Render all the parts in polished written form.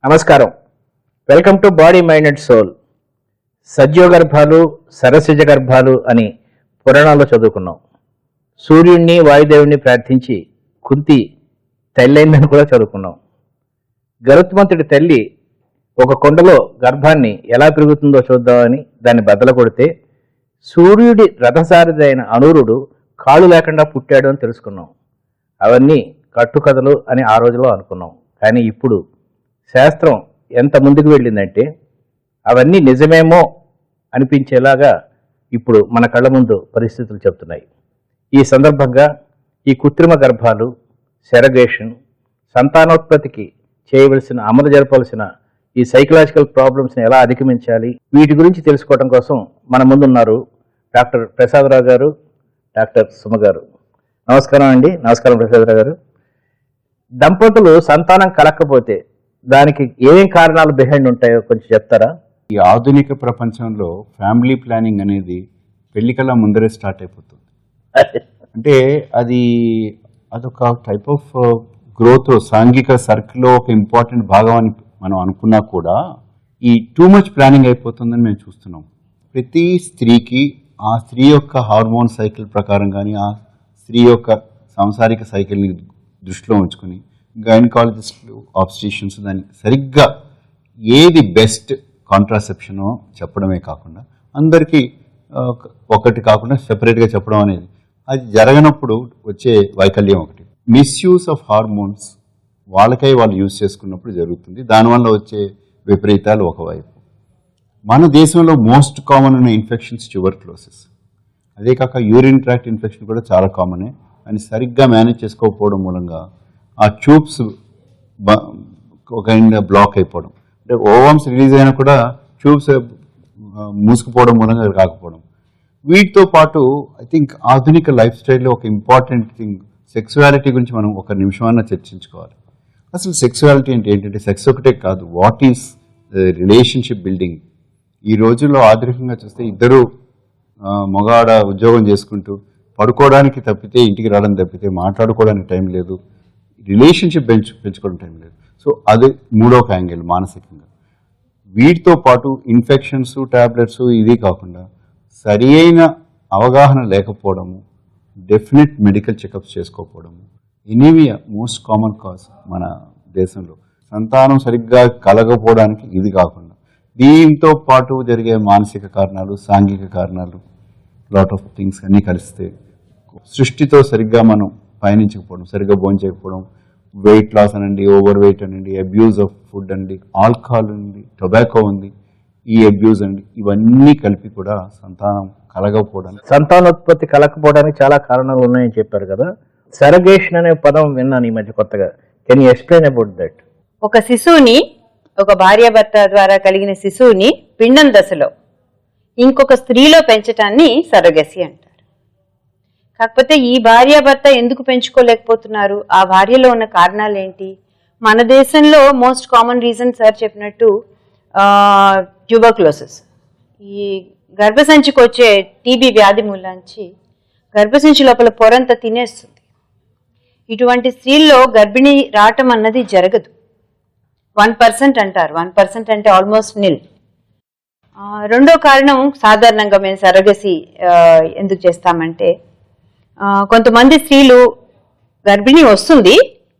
నమస్కారం. Welcome to body mind and soul. సజ్జోగర్భాలు, సరసిజ గర్భాలు అని పురాణాల్లో చదువుకున్నాం. సూర్యుడిని, వాయుదేవుడిని ప్రార్థించి కుంతి తల్లైందని కూడా చదువుకున్నాం. గరుత్మంతుడి తల్లి ఒక కొండలో గర్భాన్ని ఎలా పెరుగుతుందో చూద్దామని దాన్ని బద్దలు కొడితే సూర్యుడి రథసారథి అయిన అనూరుడు కాళ్ళు లేకుండా పుట్టాడు అని తెలుసుకున్నాం. అవన్నీ కట్టుకథలు అని ఆ రోజులో అనుకున్నాం. కానీ ఇప్పుడు శాస్త్రం ఎంత ముందుకు వెళ్ళిందంటే అవన్నీ నిజమేమో అనిపించేలాగా ఇప్పుడు మన కళ్ళ ముందు పరిస్థితులు చెప్తున్నాయి. ఈ సందర్భంగా ఈ కృత్రిమ గర్భాలు, సెరగేషన్, సంతానోత్పత్తికి చేయవలసిన అమలు జరపవలసిన ఈ సైకలాజికల్ ప్రాబ్లమ్స్ని ఎలా అధిగమించాలి, వీటి గురించి తెలుసుకోవడం కోసం మన ముందున్నారు డాక్టర్ ప్రసాదరావు గారు, డాక్టర్ సుమ గారు. నమస్కారం అండి. నమస్కారం ప్రసాదరావు గారు. దంపతులు సంతానం కలగకపోతే దానికి ఏమేం కారణాలు బిహైండ్ ఉంటాయో కొంచెం చెప్తారా? ఈ ఆధునిక ప్రపంచంలో ఫ్యామిలీ ప్లానింగ్ అనేది పెళ్లికల్లా ముందరే స్టార్ట్ అయిపోతుంది. అంటే అదొక టైప్ ఆఫ్ గ్రోత్, సాంఘిక సర్కిల్లో ఒక ఇంపార్టెంట్ భాగం అని మనం అనుకున్నా కూడా ఈ టూ మచ్ ప్లానింగ్ అయిపోతుందని మేము చూస్తున్నాం. ప్రతి స్త్రీకి ఆ స్త్రీ యొక్క హార్మోన్ సైకిల్ ప్రకారం కానీ, ఆ స్త్రీ యొక్క సాంసారిక సైకిల్ని దృష్టిలో ఉంచుకొని గైనకాలజిస్టులు, ఆబ్స్టిషియన్స్ దాన్ని సరిగ్గా ఏది బెస్ట్ కాంట్రాసెప్షనో చెప్పడమే కాకుండా అందరికీ ఒకటి కాకుండా సెపరేట్గా చెప్పడం అనేది, అది జరగనప్పుడు వచ్చే వైకల్యం ఒకటి. మిస్యూజ్ ఆఫ్ హార్మోన్స్ వాళ్ళకై వాళ్ళు యూజ్ చేసుకున్నప్పుడు జరుగుతుంది. దానివల్ల వచ్చే విపరీతాలు ఒకవైపు. మన దేశంలో మోస్ట్ కామన్ ఉన్న ఇన్ఫెక్షన్స్ ట్యూబర్క్లోసిస్, అదే కాక యూరిన్ ట్రాక్ట్ ఇన్ఫెక్షన్ కూడా చాలా కామనే. అని సరిగ్గా మేనేజ్ చేసుకోకపోవడం మూలంగా ఆ ట్యూబ్స్ ఒక బ్లాక్ అయిపోవడం, అంటే ఓవమ్స్ రిలీజ్ అయినా కూడా ట్యూబ్స్ మూసుకుపోవడం మూలంగా రాకపోవడం. వీటితో పాటు ఐ థింక్ ఆధునిక లైఫ్ స్టైల్లో ఒక ఇంపార్టెంట్ థింగ్ సెక్సువాలిటీ గురించి మనం ఒక నిమిషమన్నా చర్చించుకోవాలి. అసలు సెక్సువాలిటీ అంటే ఏంటంటే సెక్స్ ఒకటే కాదు, వాట్ ఈస్ రిలేషన్షిప్ బిల్డింగ్. ఈ రోజుల్లో ఆధునికంగా చూస్తే ఇద్దరు మగాడ ఉద్యోగం చేసుకుంటూ పడుకోవడానికి తప్పితే, ఇంటికి రావడానికి తప్పితే మాట్లాడుకోవడానికి టైం లేదు, రిలేషన్షిప్ పెంచుకోవడం టైం లేదు. సో అది మూడో యాంగిల్ మానసికంగా. వీటితో పాటు ఇన్ఫెక్షన్స్, ట్యాబ్లెట్స్ ఇది కాకుండా సరి అయిన అవగాహన లేకపోవడము, డెఫినెట్ మెడికల్ చెకప్స్ చేసుకోకపోవడము, ఎనీమియా మోస్ట్ కామన్ కాజ్ మన దేశంలో. సంతానం సరిగ్గా కలగకపోవడానికి ఇది కాకుండా దీంతో పాటు జరిగే మానసిక కారణాలు, సాంఘిక కారణాలు, లాట్ ఆఫ్ థింగ్స్ అన్నీ కలిస్తే సృష్టితో సరిగ్గా మనం పయనించకపోవడం, సరిగ్గా భోంచకపోవడం, వెయిట్ లాస్ అనండి, ఓవర్ వెయిట్ అనండి, అబ్యూజ్ ఆఫ్ ఫుడ్ అండి, ఆల్కహాల్ ఉంది, టొబాకో ఉంది, ఈ అబ్యూజ్ అండి, ఇవన్నీ కలిపి కూడా సంతానం కలగకపోవడానికి, సంతానోత్పత్తి కలగకపోవడానికి చాలా కారణాలు ఉన్నాయని చెప్పారు కదా. సెరగేషన్ అనే పదం విన్నాను ఈ మధ్య కొత్తగా. Can you explain about that? ఒక శిశువుని, ఒక భార్యాభర్త ద్వారా కలిగిన శిశువుని పిండం దశలో ఇంకొక స్త్రీలో పెంచటాన్ని సరగసి అంటారు. కాకపోతే ఈ భార్యాభర్త ఎందుకు పెంచుకోలేకపోతున్నారు? ఆ భార్యలో ఉన్న కారణాలు ఏంటి? మన దేశంలో మోస్ట్ కామన్ రీజన్ సార్ చెప్పినట్టు ట్యూబర్క్లోసిస్. ఈ గర్భసంచికి వచ్చే టీబీ వ్యాధి మూలాంచి గర్భసంచి లోపల పొరంతా తినేస్తుంది. ఇటువంటి స్త్రీల్లో గర్భిణీ రావటం అన్నది జరగదు. 1% అంటారు. 1% అంటే ఆల్మోస్ట్ నిల్. రెండో కారణం, సాధారణంగా మేము సరగసి ఎందుకు చేస్తామంటే, కొంతమంది స్త్రీలు గర్భిణీ వస్తుంది,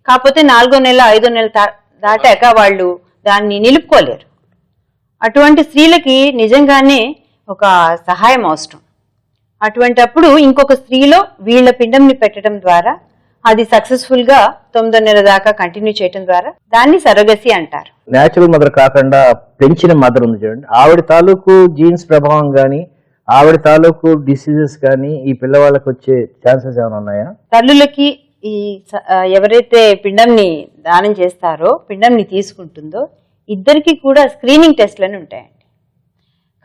కాకపోతే 4వ నెల 5వ నెల దాటాక వాళ్ళు దాన్ని నిలుపుకోలేరు. అటువంటి స్త్రీలకి నిజంగానే ఒక సహాయం అవసరం. అటువంటప్పుడు ఇంకొక స్త్రీలో వీళ్ళ పిండంని పెట్టడం ద్వారా అది సక్సెస్ఫుల్ గా 9వ నెల దాకా కంటిన్యూ చేయడం ద్వారా దాన్ని సరగసి అంటారు. న్యాచురల్ మదర్ కాకుండా పెంచిన మదర్ ఉంది చూడండి, ఆవిడ తాలూకు జీన్స్ ప్రభావం కానీ, ఆవిడ తాలూకు డిసీజెస్ కానీ ఈ పిల్లవాళ్ళకి వచ్చే ఛాన్సెస్ ఏమైనా ఉన్నాయా? తల్లులకి ఈ ఎవరైతే పిండంని దానం చేస్తారో, పిండంని తీసుకుంటుందో, ఇద్దరికి కూడా స్క్రీనింగ్ టెస్ట్లని ఉంటాయండి.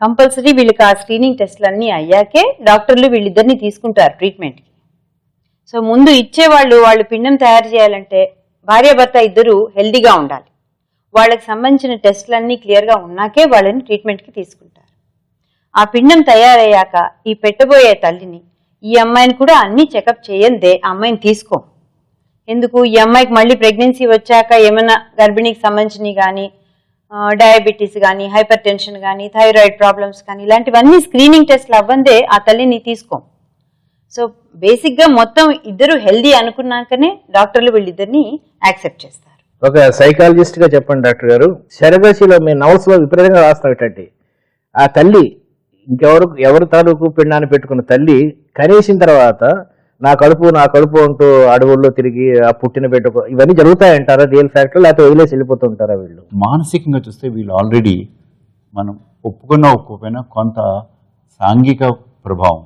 కంపల్సరీ వీళ్ళకి ఆ స్క్రీనింగ్ టెస్ట్లన్నీ అయ్యాకే డాక్టర్లు వీళ్ళిద్దరిని తీసుకుంటారు ట్రీట్మెంట్కి. సో ముందు ఇచ్చేవాళ్ళు పిండం తయారు చేయాలంటే భార్యాభర్త ఇద్దరు హెల్దీగా ఉండాలి. వాళ్ళకి సంబంధించిన టెస్ట్లన్నీ క్లియర్గా ఉన్నాకే వాళ్ళని ట్రీట్మెంట్కి తీసుకుంటారు. ఆ పిండం తయారయ్యాక ఈ పెట్టబోయే తల్లిని, ఈ అమ్మాయిని కూడా అన్ని చెకప్ చేయందే ఆ అమ్మాయిని ఎందుకు ఈ అమ్మాయికి మళ్ళీ ప్రెగ్నెన్సీ వచ్చాక ఏమైనా గర్భిణీకి సంబంధించినవి కానీ డయాబెటీస్ కానీ, హైపర్ టెన్షన్ కానీ, థైరాయిడ్ ప్రాబ్లమ్స్ కానీ, ఇలాంటివన్నీ స్క్రీనింగ్ టెస్ట్లు అవ్వందే ఆ తల్లిని తీసుకోం. సో బేసిక్గా మొత్తం ఇద్దరు హెల్దీ అనుకున్నాకనే డాక్టర్లు వీళ్ళిద్దరిని యాక్సెప్ట్ చేస్తారు. ఒక సైకాలజిస్ట్ గా చెప్పండి డాక్టర్ గారు, సరగసిలో మీ నవల్స్ లో విపరీతంగా రాస్తాం ఏంటంటే ఆ తల్లి ఎవరు తాలూకు పిండాన్ని పెట్టుకున్న తల్లి కనేసిన తర్వాత నా కడుపు అంటూ అడవుల్లో తిరిగి ఆ పుట్టిన పెట్టుకో ఇవన్నీ జరుగుతాయంటారా రియల్ ఫ్యాక్టర్, లేకపోతే వదిలేసి వెళ్ళిపోతూ ఉంటారా వీళ్ళు? మానసికంగా చూస్తే వీళ్ళు ఆల్రెడీ మనం ఒప్పుకోకపోయినా కొంత సాంఘిక ప్రభావం,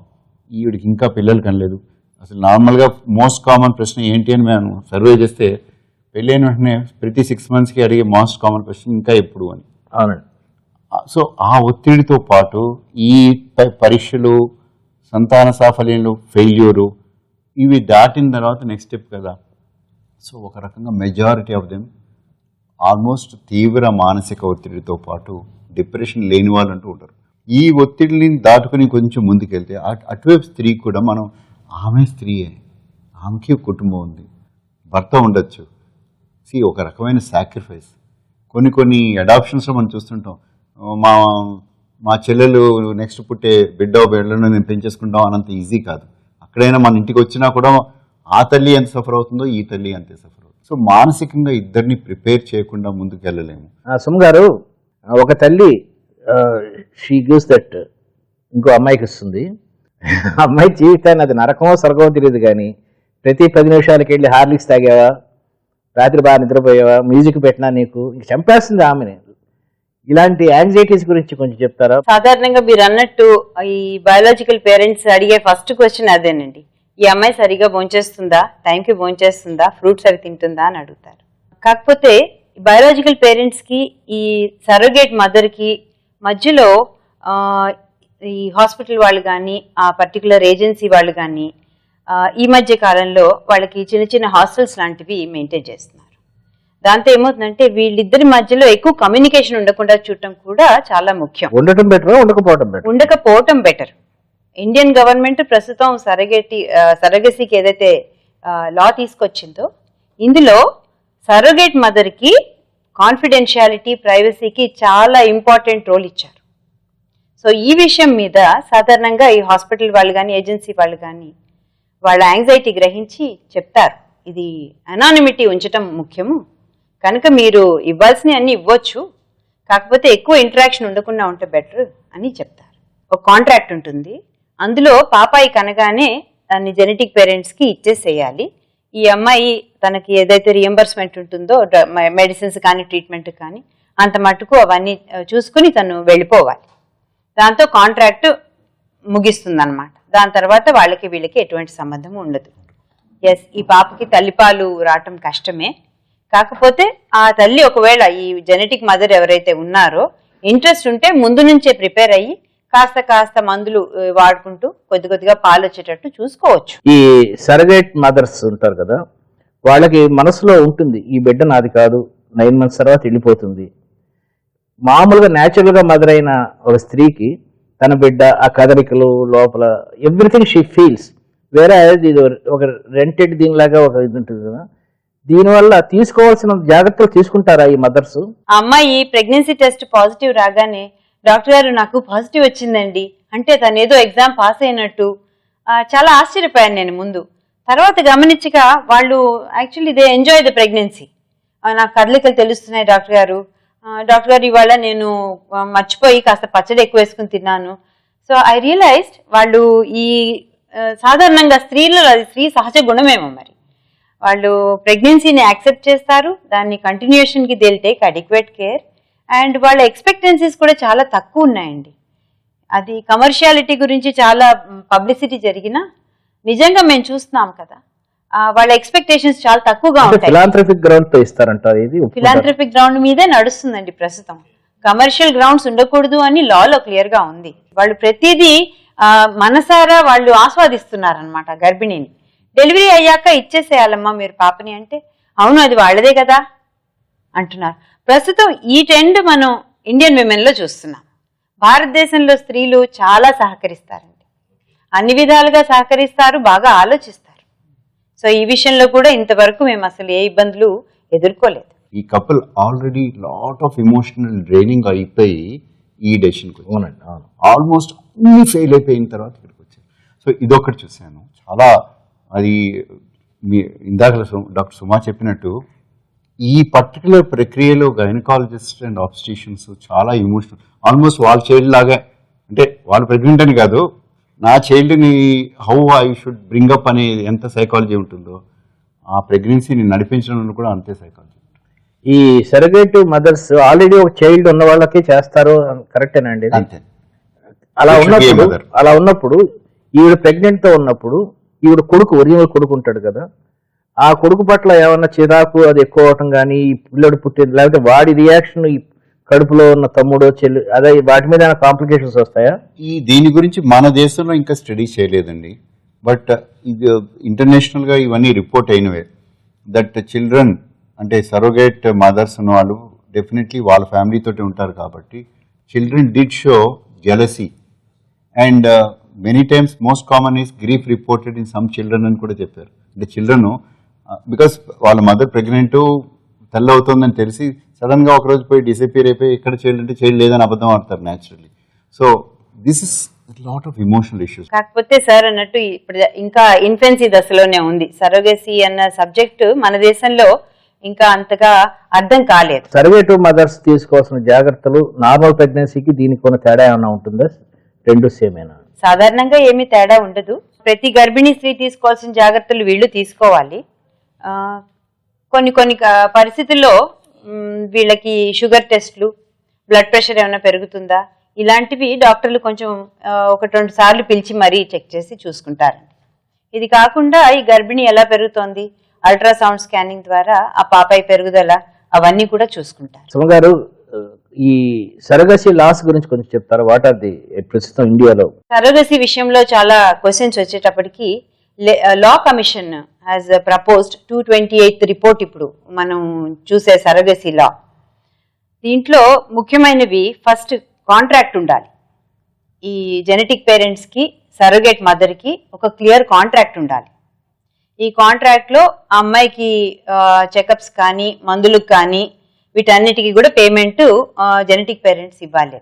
ఈవిడికి ఇంకా పిల్లలు కనలేదు. అసలు నార్మల్గా మోస్ట్ కామన్ ప్రశ్న ఏంటి అని మేము సర్వే చేస్తే పెళ్ళైన వెంటనే ప్రతి 6 monthsకి అడిగే మోస్ట్ కామన్ ప్రశ్న ఇంకా ఎప్పుడు అని. అవునండి. సో ఆ ఒత్తిడితో పాటు ఈ పరీక్షలు, సంతాన సాఫల్యంలో ఫెయిల్యూరు, ఇవి దాటిన తర్వాత నెక్స్ట్ స్టెప్ కదా. సో ఒక రకంగా మెజారిటీ ఆఫ్ దెమ్ ఆల్మోస్ట్ తీవ్ర మానసిక ఒత్తిడితో పాటు డిప్రెషన్ లేని వాళ్ళు అంటూ ఉంటారు. ఈ ఒత్తిడిని దాటుకుని కొంచెం ముందుకెళ్తే అటువైపు స్త్రీ కూడా మనం ఆమె స్త్రీయే, ఆమెకి కుటుంబం ఉంది, భర్త ఉండొచ్చు. ఒక రకమైన సాక్రిఫైస్. కొన్ని అడాప్షన్స్లో మనం చూస్తుంటాం, మా చెల్లెలు నెక్స్ట్ పుట్టే బిడ్డలను నేను పెంచేసుకుంటాం అనంత ఈజీ కాదు. అక్కడైనా మన ఇంటికి వచ్చినా కూడా ఆ తల్లి ఎంత సఫర్ అవుతుందో ఈ తల్లి అంతే సఫర్ అవుతుంది. సో మానసికంగా ఇద్దరిని ప్రిపేర్ చేయకుండా ముందుకు వెళ్ళలేము. సుమ్ గారు, ఒక తల్లి షీ గివ్స్ దట్ ఇంకో అమ్మాయికి ఇస్తుంది. అమ్మాయి జీవితాన్ని అది నరకమో స్వర్గమో తెలియదు, కానీ ప్రతి 10 నిమిషాలకి వెళ్ళి హార్లిక్స్ తాగావా, రాత్రి బాగా నిద్రపోయావా, మ్యూజిక్ పెట్టినా నీకు చంపేస్తుంది ఆమెని. ఇలాంటి యాంగ్జైటీస్ గురించి కొంచెం చెప్తారా? సాధారణంగా మీరు అన్నట్టు ఈ బయాలజికల్ పేరెంట్స్ అడిగే ఫస్ట్ క్వశ్చన్ అదేనండి, ఈ అమ్మాయి సరిగా భోంచేస్తుందా, టైంకి భోంచేస్తుందా, ఫ్రూట్స్ అవి తింటుందా అని అడుగుతారు. కాకపోతే బయాలజికల్ పేరెంట్స్కి ఈ సరోగేట్ మదర్కి మధ్యలో ఈ హాస్పిటల్ వాళ్ళు కానీ, ఆ పర్టికులర్ ఏజెన్సీ వాళ్ళు కానీ ఈ మధ్య కాలంలో వాళ్ళకి చిన్న చిన్న హాస్టల్స్ లాంటివి మెయింటైన్ చేస్తున్నారు. దాంతో ఏమవుతుందంటే వీళ్ళిద్దరి మధ్యలో ఎక్కువ కమ్యూనికేషన్ ఉండకుండా చూడటం కూడా చాలా ముఖ్యం. ఉండకపోవటం బెటర్. ఇండియన్ గవర్నమెంట్ ప్రస్తుతం సరగసీకి ఏదైతే లా తీసుకొచ్చిందో ఇందులో సరోగేట్ మదర్కి కాన్ఫిడెన్షియాలిటీ, ప్రైవసీకి చాలా ఇంపార్టెంట్ రోల్ ఇచ్చారు. సో ఈ విషయం మీద సాధారణంగా ఈ హాస్పిటల్ వాళ్ళు కానీ, ఏజెన్సీ వాళ్ళు కానీ వాళ్ళ యాంగ్జైటీ గ్రహించి చెప్తారు, ఇది అనానిమిటీ ఉంచటం ముఖ్యము, కనుక మీరు ఇవ్వాల్సినవి అన్నీ ఇవ్వచ్చు, కాకపోతే ఎక్కువ ఇంటరాక్షన్ ఉండకుండా ఉంటే బెటర్ అని చెప్తారు. ఒక కాంట్రాక్ట్ ఉంటుంది, అందులో పాపాయి కనగానే దాన్ని జెనెటిక్ పేరెంట్స్కి ఇచ్చేసేయాలి. ఈ అమ్మాయి తనకి ఏదైతే రియంబర్స్మెంట్ ఉంటుందో మెడిసిన్స్ కానీ, ట్రీట్మెంట్ కానీ, అంత మటుకు అవన్నీ చూసుకుని తను వెళ్ళిపోవాలి. దాంతో కాంట్రాక్ట్ ముగిస్తుందన్నమాట. దాని తర్వాత వాళ్ళకి వీళ్ళకి ఎటువంటి సంబంధం ఉండదు. ఎస్, ఈ పాపకి తల్లిపాలు రావటం కష్టమే, కాకపోతే ఆ తల్లి ఒకవేళ ఈ జెనెటిక్ మదర్ ఎవరైతే ఉన్నారో ఇంట్రెస్ట్ ఉంటే ముందు నుంచే ప్రిపేర్ అయ్యి కాస్త మందులు వాడుకుంటూ కొద్దిగా పాలు వచ్చేటట్టు చూసుకోవచ్చు. ఈ సరగేట్ మదర్స్ ఉంటారు కదా, వాళ్ళకి మనసులో ఉంటుంది ఈ బిడ్డ నాది కాదు, 9 months తర్వాత వెళ్ళిపోతుంది. మామూలుగా న్యాచురల్గా మదర్ అయిన ఒక స్త్రీకి తన బిడ్డ ఆ కదలికలు లోపల ఎవ్రీథింగ్ షీ ఫీల్స్. వేరే ఇది ఒక రెంటెడ్ దీనిలాగా ఒక ఇది ఉంటుంది కదా, దీనివల్ల తీసుకోవాల్సిన జాగ్రత్తలు తీసుకుంటారా ఈ మదర్స్? ఆ అమ్మాయి ప్రెగ్నెన్సీ టెస్ట్ పాజిటివ్ రాగానే డాక్టర్ గారు నాకు పాజిటివ్ వచ్చిందండి అంటే తను ఏదో ఎగ్జామ్ పాస్ అయినట్టు చాలా ఆశ్చర్యపోయాను నేను ముందు. తర్వాత గమనించగా వాళ్ళు actually they enjoy the pregnancy. నాకు కదలికలు తెలుస్తున్నాయి డాక్టర్ గారు ఇవాళ నేను మర్చిపోయి కాస్త పచ్చడి ఎక్కువ వేసుకుని తిన్నాను. సో ఐ రియలైజ్డ్ వాళ్ళు ఈ సాధారణంగా స్త్రీలలో అది స్త్రీ సహజ గుణమేమో మరి, వాళ్ళు ప్రెగ్నెన్సీని యాక్సెప్ట్ చేస్తారు, దాన్ని కంటిన్యూషన్కి they will take adequate care, and వాళ్ళ ఎక్స్పెక్టెన్సీస్ కూడా చాలా తక్కువ ఉన్నాయండి. అది కమర్షియాలిటీ గురించి చాలా పబ్లిసిటీ జరిగినా నిజంగా మేము చూస్తున్నాం కదా, వాళ్ళ ఎక్స్పెక్టేషన్స్ చాలా తక్కువగా ఉంటాయి. ఫిలాంథ్రఫిక్ గ్రౌండ్ తో ఇస్తారంటారు, ఇది ఫిలాంథ్రఫిక్ గ్రౌండ్ మీదే నడుస్తుందండి ప్రస్తుతం. కమర్షియల్ గ్రౌండ్స్ ఉండకూడదు అని లాలో క్లియర్ గా ఉంది. వాళ్ళు ప్రతిదీ మనసారా వాళ్ళు ఆస్వాదిస్తున్నారనమాట గర్భిణిని. డెలివరీ అయ్యాక ఇచ్చేసేయాలమ్మా మీరు పాపని అంటే, అవును అది వాళ్ళదే కదా అంటున్నారు. ప్రస్తుతం ఈ ట్రెండ్ మనం ఇండియన్ విమెన్ లో చూస్తున్నాం. భారతదేశంలో స్త్రీలు చాలా సహకరిస్తారండి, అన్ని విధాలుగా సహకరిస్తారు, బాగా ఆలోచిస్తారు. సో ఈ విషయంలో కూడా ఇంతవరకు మేము అసలు ఏ ఇబ్బందులు ఎదుర్కోలేదు. ఈ couple already lot of emotional draining అయిపోయి ఈ డెసిషన్కి అవునండి, అవును. ఆల్మోస్ట్ అన్ని ఫెయిల్ అయిపోయిన తర్వాత ఇక్కడికి వచ్చారు. సో ఇదొకటి చూశాను. చాలా అది ఇందాక డాక్టర్ సుమా చెప్పినట్టు ఈ పర్టికులర్ ప్రక్రియలో గైనకాలజిస్ట్ అండ్ ఆబ్స్టిషియన్స్ చాలా ఎమోషనల్, ఆల్మోస్ట్ వాళ్ళ చైల్డ్ లాగా, అంటే వాళ్ళు ప్రెగ్నెంట్ అని కాదు, నా చైల్డ్ని how I should bring up అనే ఎంత సైకాలజీ ఉంటుందో ఆ ప్రెగ్నెన్సీని నడిపించడంలో కూడా అంతే సైకాలజీ. ఈ సరగేట్ మదర్స్ ఆల్రెడీ ఒక చైల్డ్ ఉన్న వాళ్ళకి చేస్తారు, కరెక్టేనండి? అంతే. అలా ఉన్నప్పుడు ఈవిడ ప్రెగ్నెంట్ తో ఉన్నప్పుడు ఈవిడ కొడుకు, ఒరిజినల్ కొడుకు ఉంటాడు కదా, ఆ కొడుకు పట్ల ఏమన్నా చిరాకు అది ఎక్కువ అవటం కానీ, పిల్లడు పుట్టింది, లేకపోతే వాడి రియాక్షన్ ఈ కడుపులో ఉన్న తమ్ముడు చెల్లి, అదే వాటి మీద కాంప్లికేషన్స్ వస్తాయా? దీని గురించి మన దేశంలో ఇంకా స్టడీ చేయలేదండి. బట్ ఇది ఇంటర్నేషనల్ గా ఇవన్నీ రిపోర్ట్ అయినవే. దట్ చిల్డ్రన్ అంటే సరోగేట్ మదర్స్ ఉన్న వాళ్ళు డెఫినెట్లీ వాళ్ళ ఫ్యామిలీ తోటి ఉంటారు కాబట్టి children did show jealousy and many times most common is grief reported in some children అని కూడా చెప్పారు. అంటే చిల్డ్రన్ బికాస్ వాళ్ళ మదర్ ప్రెగ్నెంట్ తెల్ల అవుతుందని తెలిసి సడన్ గా ఒకరోజు పోయి డిసపియర్ అయిపోయి ఇక్కడ చైల్డ్ అంటే చైల్డ్ లేదని అబద్ధం ఆడతారు naturally. So this is lot of emotional issues. కాకపోతే సార్ అన్నట్టు ఇప్పుడు ఇంకా ఇన్ఫెన్సీ దశలోనే ఉంది సరోగసీ అన్న సబ్జెక్టు, మన దేశంలో ఇంకా అంతగా అర్థం కాలేదు. సర్వేటివ్ మదర్స్ తీసుకోవాల్సిన జాగ్రత్తలు నార్మల్ ప్రెగ్నెన్సీకి దీనికి కొన్ని తేడా ఏమైనా ఉంటుందా? రెండు సేమేనా? సాధారణంగా ఏమీ తేడా ఉండదు. ప్రతి గర్భిణీ స్త్రీ తీసుకోవాల్సిన జాగ్రత్తలు వీళ్ళు తీసుకోవాలి. కొన్ని కొన్ని పరిస్థితుల్లో వీళ్ళకి షుగర్ టెస్ట్లు, బ్లడ్ ప్రెషర్ ఏమైనా పెరుగుతుందా, ఇలాంటివి డాక్టర్లు కొంచెం 1-2 సార్లు పిలిచి మరీ చెక్ చేసి చూసుకుంటారండి. ఇది కాకుండా ఈ గర్భిణి ఎలా పెరుగుతోంది, అల్ట్రాసౌండ్ స్కానింగ్ ద్వారా ఆ పాపాయి పెరుగుదల అవన్నీ కూడా చూసుకుంటారు. సుమగారు, ఈ సరగసి లాస్ గురించి కొంచెం చెప్తారా? వాట్ ఆర్ ది ప్రస్తుతం ఇండియాలో సరోగసీ విషయంలో చాలా క్వశ్చన్స్ వచ్చేటప్పటికి law commission has proposed 228th report ఇప్పుడు మనం చూసే సరోగసీ లా. దీంట్లో ముఖ్యమైనవి ఫస్ట్ కాంట్రాక్ట్ ఉండాలి. ఈ జెనెటిక్ పేరెంట్స్ కి సరోగేట్ మదర్ కి ఒక క్లియర్ కాంట్రాక్ట్ ఉండాలి. ఈ కాంట్రాక్ట్ లో ఆ అమ్మాయికి చెకప్స్ కానీ మందులకు కానీ వీటన్నిటికీ కూడా పేమెంట్ జెనెటిక్ పేరెంట్స్ ఇవ్వాలి.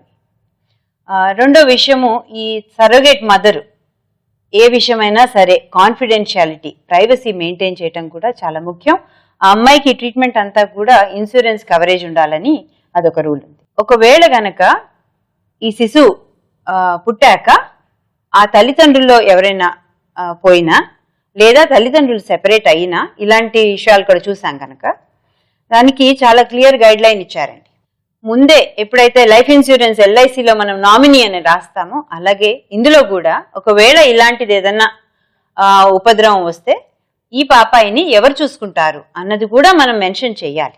రెండో విషయము, ఈ సరోగేట్ మదర్ ఏ విషయమైనా సరే కాన్ఫిడెన్షియాలిటీ, ప్రైవసీ మెయింటైన్ చేయటం కూడా చాలా ముఖ్యం. ఆ అమ్మాయికి ట్రీట్మెంట్ అంతా కూడా ఇన్సూరెన్స్ కవరేజ్ ఉండాలని అదొక రూల్ ఉంది. ఒకవేళ గనక ఈ శిశువు పుట్టాక ఆ తల్లిదండ్రుల్లో ఎవరైనా పోయినా లేదా తల్లిదండ్రులు సెపరేట్ అయినా ఇలాంటి విషయాలు కూడా చూసాం కనుక దానికి చాలా క్లియర్ గైడ్ లైన్ ఇచ్చారండి. ముందే ఎప్పుడైతే లైఫ్ ఇన్సూరెన్స్ ఎల్ఐసిలో మనం నామినీ అని రాస్తామో అలాగే ఇందులో కూడా ఒకవేళ ఇలాంటిది ఏదన్నా ఉపద్రవం వస్తే ఈ పాపాయిని ఎవరు చూసుకుంటారు అన్నది కూడా మనం మెన్షన్ చేయాలి.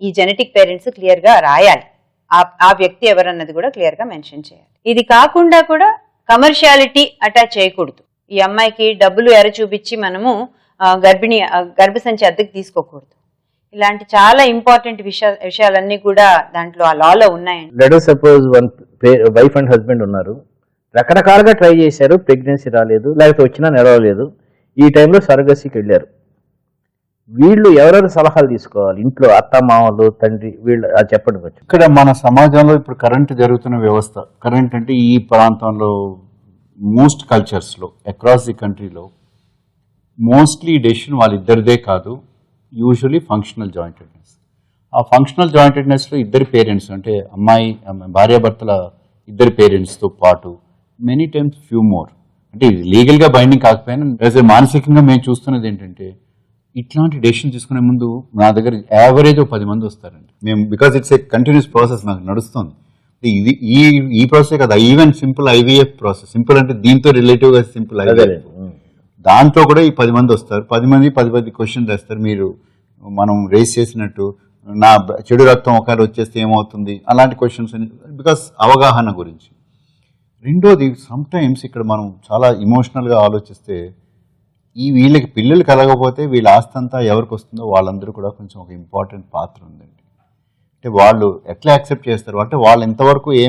ఈ జెనెటిక్ పేరెంట్స్ క్లియర్ గా రాయాలి, ఆ వ్యక్తి ఎవరన్నది కూడా క్లియర్ గా మెన్షన్ చేయాలి. ఇది కాకుండా కూడా కమర్షియాలిటీ అటాచ్ చేయకూడదు. ఈ అమ్మాయికి డబ్బులు ఎర చూపించి మనము గర్భసంచి అద్దెకి తీసుకోకూడదు. ఇలాంటి చాలా ఇంపార్టెంట్ విషయాలన్నీ కూడా దాంట్లో ఆ లాలో ఉన్నాయండి. Let us suppose one wife and husband ఉన్నారు, రకరకాలుగా ట్రై చేశారు, ప్రెగ్నెన్సీ రాలేదు, లేకపోతే వచ్చినా నిలవలేదు. ఈ టైంలో సరగసీకి వెళ్ళారు. వీళ్ళు ఎవరెవరు సలహాలు తీసుకోవాలి ఇంట్లో? అత్త, మామలు, తండ్రి, వీళ్ళు అది చెప్పండి కొంచెం. ఇక్కడ మన సమాజంలో ఇప్పుడు కరెంట్ జరుగుతున్న వ్యవస్థ, కరెంట్ అంటే ఈ ప్రాంతంలో మోస్ట్ కల్చర్స్లో అక్రాస్ ది కంట్రీలో మోస్ట్లీ డెసిషన్ వాళ్ళిద్దరిదే కాదు, యూజువలీ ఫంక్షనల్ జాయింటెడ్నెస్. ఆ ఫంక్షనల్ జాయింటెడ్నెస్లో ఇద్దరి పేరెంట్స్ అంటే అమ్మాయి భార్యాభర్తల ఇద్దరి పేరెంట్స్తో పాటు మెనీ టైమ్స్ ఫ్యూ మోర్, అంటే ఇది లీగల్గా బైండింగ్ కాకపోయినా మానసికంగా మేము చూస్తున్నది ఏంటంటే ఇట్లాంటి డెసిషన్ తీసుకునే ముందు నా దగ్గర యావరేజ్ 10 మంది వస్తారండి. మేము because it's a continuous process నాకు నడుస్తుంది. ఇది ఈ ప్రాసెస్ కదా, even simple IVF process, simple అంటే దీంతో రిలేటివ్గా సింపుల్ ఐవీఎఫ్, దాంట్లో కూడా ఈ 10 మంది వస్తారు. 10 మంది 10 క్వశ్చన్ వేస్తారు. మీరు మనం రేస్ చేసినట్టు నా చెడు రక్తం ఒకవేళ వచ్చేస్తే ఏమవుతుంది, అలాంటి క్వశ్చన్స్, బికాస్ అవగాహన గురించి. రెండోది, సమ్ టైమ్స్ ఇక్కడ మనం చాలా ఇమోషనల్గా ఆలోచిస్తే వీళ్ళకి పిల్లలు కలగకపోతే వీళ్ళ ఆస్తి అంతా ఎవరికి వస్తుందో వాళ్ళందరూ కూడా కొంచెం ఒక ఇంపార్టెంట్ పాత్ర ఉందండి. అంటే వాళ్ళు ఎట్లా యాక్సెప్ట్ చేస్తారు అంటే వాళ్ళు ఎంతవరకు ఏ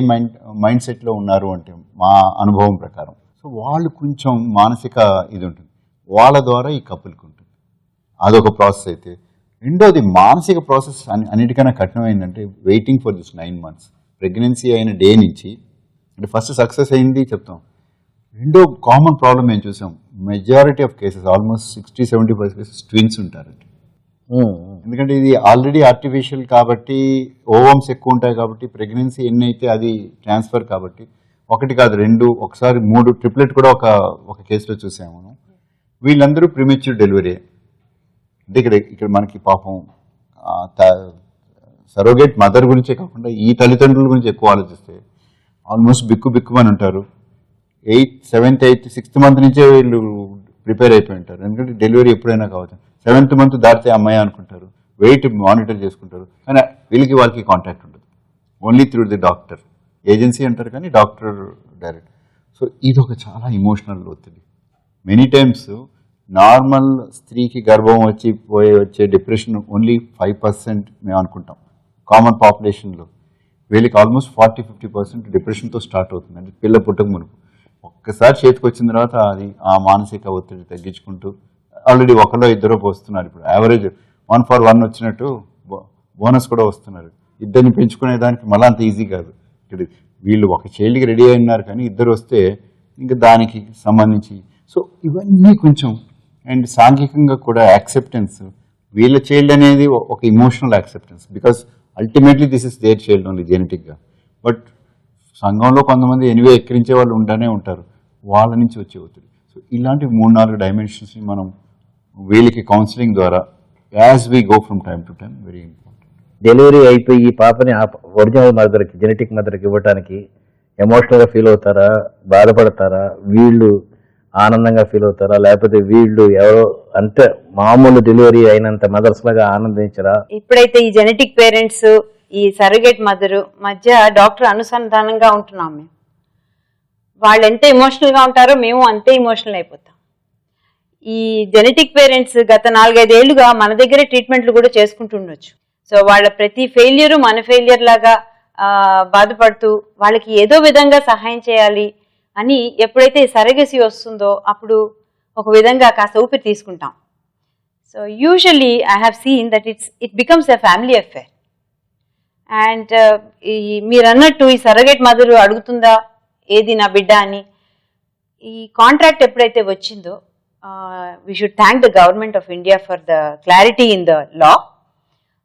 మైండ్ సెట్లో ఉన్నారు అంటే మా అనుభవం ప్రకారం. సో వాళ్ళు కొంచెం మానసిక ఇది ఉంటుంది, వాళ్ళ ద్వారా ఈ కపుల్కి ఉంటుంది. అదొక ప్రాసెస్ అయితే రెండోది మానసిక ప్రాసెస్ అన్నిటికన్నా కఠినమైందంటే waiting for this 9 months. Pregnancy అయిన డే నుంచి అంటే ఫస్ట్ సక్సెస్ అయింది చెప్తాం, రెండో కామన్ ప్రాబ్లం ఏం చూసాం, majority of cases almost 60-70% cases twins ఉంటారండి. ఎందుకంటే ఇది ఆల్రెడీ ఆర్టిఫిషియల్ కాబట్టి ఓవమ్స్ ఎక్కువ ఉంటాయి కాబట్టి ప్రెగ్నెన్సీ ఎన్ని అయితే అది ట్రాన్స్ఫర్ కాబట్టి ఒకటి కాదు 2 ఒకసారి 3 ట్రిప్లెట్ కూడా ఒక కేసులో చూసాము. వీళ్ళందరూ ప్రిమెచ్యూర్ డెలివరీ. అంటే ఇక్కడ మనకి పాపం సరోగేట్ మదర్ గురించే కాకుండా ఈ తల్లిదండ్రుల గురించి ఎక్కువ ఆలోచిస్తే ఆల్మోస్ట్ బిక్కుమని ఉంటారు. 8th, 7th, 8th, 6th month నుంచే వీళ్ళు ప్రిపేర్ అయిపోయి ఉంటారు. ఎందుకంటే డెలివరీ ఎప్పుడైనా కావచ్చు. 7th month దాటితే అమ్మాయి అనుకుంటారు, వెయిట్ మానిటర్ చేసుకుంటారు, కానీ వాళ్ళకి కాంటాక్ట్ ఉండదు. Only through the doctor, agency అంటారు కానీ డాక్టర్ డైరెక్ట్. సో ఇది ఒక చాలా ఇమోషనల్ ఒత్తిడి. మెనీ టైమ్స్ నార్మల్ స్త్రీకి గర్భం వచ్చే డిప్రెషన్ ఓన్లీ 5% మేము అనుకుంటాం కామన్ పాపులేషన్లో. వీళ్ళకి ఆల్మోస్ట్ 40-50% డిప్రెషన్తో స్టార్ట్ అవుతుంది. అంటే పిల్ల పుట్టక మునుపు ఒక్కసారి చేతికి వచ్చిన తర్వాత అది ఆ మానసిక ఒత్తిడి తగ్గించుకుంటూ ఆల్రెడీ ఒకరో ఇద్దరో వస్తున్నారు. ఇప్పుడు యావరేజ్ 1 for 1 వచ్చినట్టు బోనస్ కూడా వస్తున్నారు. ఇద్దరిని పెంచుకునే దానికి మళ్ళీ అంత ఈజీ కాదు. ఇక్కడ వీళ్ళు ఒక చైల్డ్కి రెడీ అయినారు కానీ ఇద్దరు వస్తే ఇంకా దానికి సంబంధించి సో ఇవన్నీ కొంచెం అండ్ సాంఘికంగా కూడా యాక్సెప్టెన్స్, వీళ్ళ చైల్డ్ అనేది ఒక emotional acceptance because ultimately this is their child only జెనెటిక్గా. బట్ సంఘంలో కొంతమంది ఎనివే ఎక్కిరించే వాళ్ళు ఉంటూనే ఉంటారు, వాళ్ళ నుంచి వచ్చే ఒత్తిడి. సో ఇలాంటి 3-4 డైమెన్షన్స్ని మనం వీళ్ళకి కౌన్సిలింగ్ ద్వారా as we go from time to time very important. Delivery అయిపోయి ఈ పాపని ఒరిజినల్ మదర్కి, జెనెటిక్ మదర్కి ఇవ్వడానికి ఎమోషనల్గా ఫీల్ అవుతారా, బాధపడతారా, వీళ్ళు ఆనందంగా ఫీల్ అవుతారా, లేకపోతే వీళ్ళు ఎవరో అంటే మామూలు డెలివరీ అయినంత మదర్స్ లాగా ఆనందించరా? ఇప్పుడైతే ఈ జెనెటిక్ పేరెంట్స్, ఈ సర్రోగేట్ మదర్ మధ్య డాక్టర్ అనుసంధానంగా ఉంటున్నాం మేము. వాళ్ళు ఎంత ఎమోషనల్గా ఉంటారో మేము అంతే ఎమోషనల్ అయిపోతాం. ఈ జెనెటిక్ పేరెంట్స్ గత 4-5 ఏళ్లుగా మన దగ్గరే ట్రీట్మెంట్లు కూడా చేసుకుంటుండొచ్చు. సో వాళ్ళ ప్రతి ఫెయిల్యూరు మన ఫెయిల్యూర్ లాగా బాధపడుతూ వాళ్ళకి ఏదో విధంగా సహాయం చేయాలి అని ఎప్పుడైతే సరగసి వస్తుందో అప్పుడు ఒక విధంగా కాస్త ఊపిరి తీసుకుంటాం. So usually I have seen that it becomes a family affair. And మీరు అన్నట్టు ఈ సరగేట్ మదర్ అడుగుతుందా ఏది నా బిడ్డ అని. ఈ కాంట్రాక్ట్ ఎప్పుడైతే వచ్చిందో we should thank the government of India for the clarity in the law.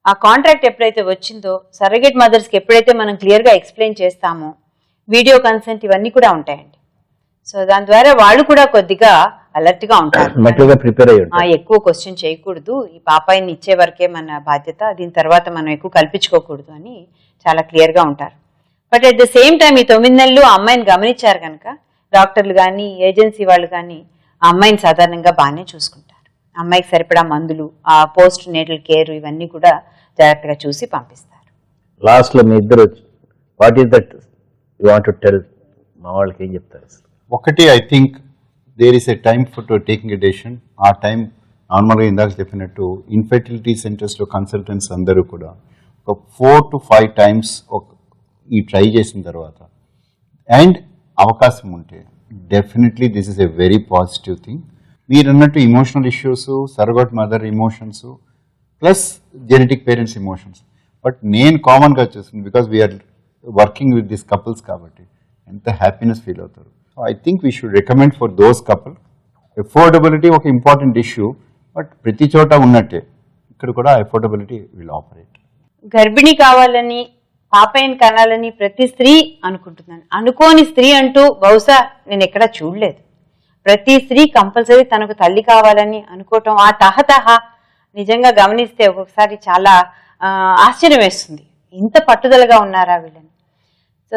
ఆ కాంట్రాక్ట్ ఎప్పుడైతే వచ్చిందో సరగేట్ మదర్స్కి ఎప్పుడైతే మనం క్లియర్గా ఎక్స్ప్లెయిన్ చేస్తామో వీడియో కన్సెంట్ ఇవన్నీ కూడా ఉంటాయండి. సో దాని ద్వారా వాళ్ళు కూడా కొద్దిగా అలర్ట్గా ఉంటారు, ప్రిపేర్ అయ్యి ఎక్కువ క్వశ్చన్ చేయకూడదు, ఈ పాపాయిని ఇచ్చే వరకే మన బాధ్యత, దీని తర్వాత మనం ఎక్కువ కల్పించుకోకూడదు అని చాలా క్లియర్గా ఉంటారు. But at the same time ఈ 9 నెలలు ఆ అమ్మాయిని గమనించారు కనుక డాక్టర్లు కానీ ఏజెన్సీ వాళ్ళు కానీ ఆ అమ్మాయిని సాధారణంగా బాగానే చూసుకుంటారు. అమ్మాయికి సరిపడా మందులు, ఆ పోస్ట్ నేటల్ కేర్ ఇవన్నీ కూడా జాగ్రత్తగా చూసి పంపిస్తారు. లాస్ట్లో మీ ఇద్దరు what is that you want to tell, మా వాళ్ళకి ఏం చెప్తారు? ఒకటి, I think there is a time for taking a decision. ఆ టైం నార్మల్గా ఇందాక చెప్పినట్టు ఇన్ఫెర్టిలిటీ సెంటర్స్లో కన్సల్టెంట్స్ అందరూ కూడా ఒక 4 to 5 times ఈ ట్రై చేసిన తర్వాత అండ్ అవకాశం ఉంటే definitely this is a very positive thing. మీరు అన్నట్టు emotional issues, surrogate mother emotions plus genetic parents emotions. But నేను కామన్గా చూస్తుంది because we are working with this couples కాబట్టి ఎంత హ్యాపీనెస్ ఫీల్ అవుతారు. So I think we should recommend for those couple. Affordability ఒక important issue, but ప్రతి చోట ఉన్నట్టే ఇక్కడ కూడా ఎఫోర్డబిలిటీ విల్ ఆపరేట్. గర్భిణీ కావాలని, పాపయ్యని కనాలని ప్రతి స్త్రీ అనుకుంటున్నాను. అనుకోని స్త్రీ అంటూ బహుశా నేను ఎక్కడా చూడలేదు. ప్రతి స్త్రీ కంపల్సరీ తనకు తల్లి కావాలని అనుకోవటం, ఆ తహతహ నిజంగా గమనిస్తే ఒక్కొక్కసారి చాలా ఆశ్చర్యం వేస్తుంది. ఇంత పట్టుదలగా ఉన్నారా వీళ్ళని. సో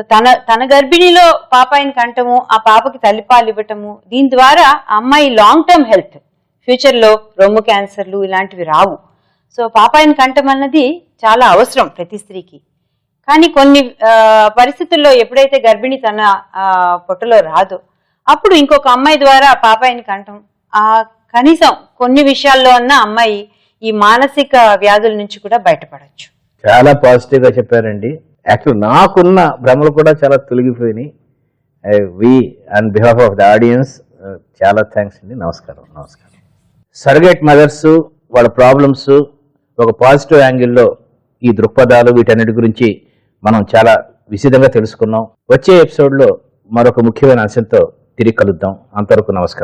తన గర్భిణిలో పాపాయిని కంటము, ఆ పాపకి తల్లిపాలు ఇవ్వటము, దీని ద్వారా ఆ అమ్మాయి లాంగ్ టర్మ్ హెల్త్, ఫ్యూచర్లో రొమ్ము క్యాన్సర్లు ఇలాంటివి రావు. సో పాపాయిని కంటం అన్నది చాలా అవసరం ప్రతి స్త్రీకి. కానీ కొన్ని పరిస్థితుల్లో ఎప్పుడైతే గర్భిణి తన పొట్టలో రాదో అప్పుడు ఇంకొక అమ్మాయి ద్వారా పాపాయిని కంటం, కనీసం కొన్ని విషయాల్లో అన్న అమ్మాయి ఈ మానసిక వ్యాధుల నుంచి కూడా బయటపడవచ్చు. చాలా పాజిటివ్ గా చెప్పారండి. యాక్చువల్ నాకున్న భ్రమలు కూడా చాలా తొలగిపోయినాయి. We on behalf of the audience చాలా థ్యాంక్స్ అండి. నమస్కారం. సర్రోగేట్ మదర్స్ వాళ్ళ ప్రాబ్లమ్స్ ఒక పాజిటివ్ యాంగిల్లో ఈ దృక్పథాలు వీటన్నిటి గురించి మనం చాలా విశదంగా తెలుసుకున్నాం. వచ్చే ఎపిసోడ్లో మరొక ముఖ్యమైన అంశంతో తిరిగి కలుద్దాం. అంతవరకు నమస్కారం.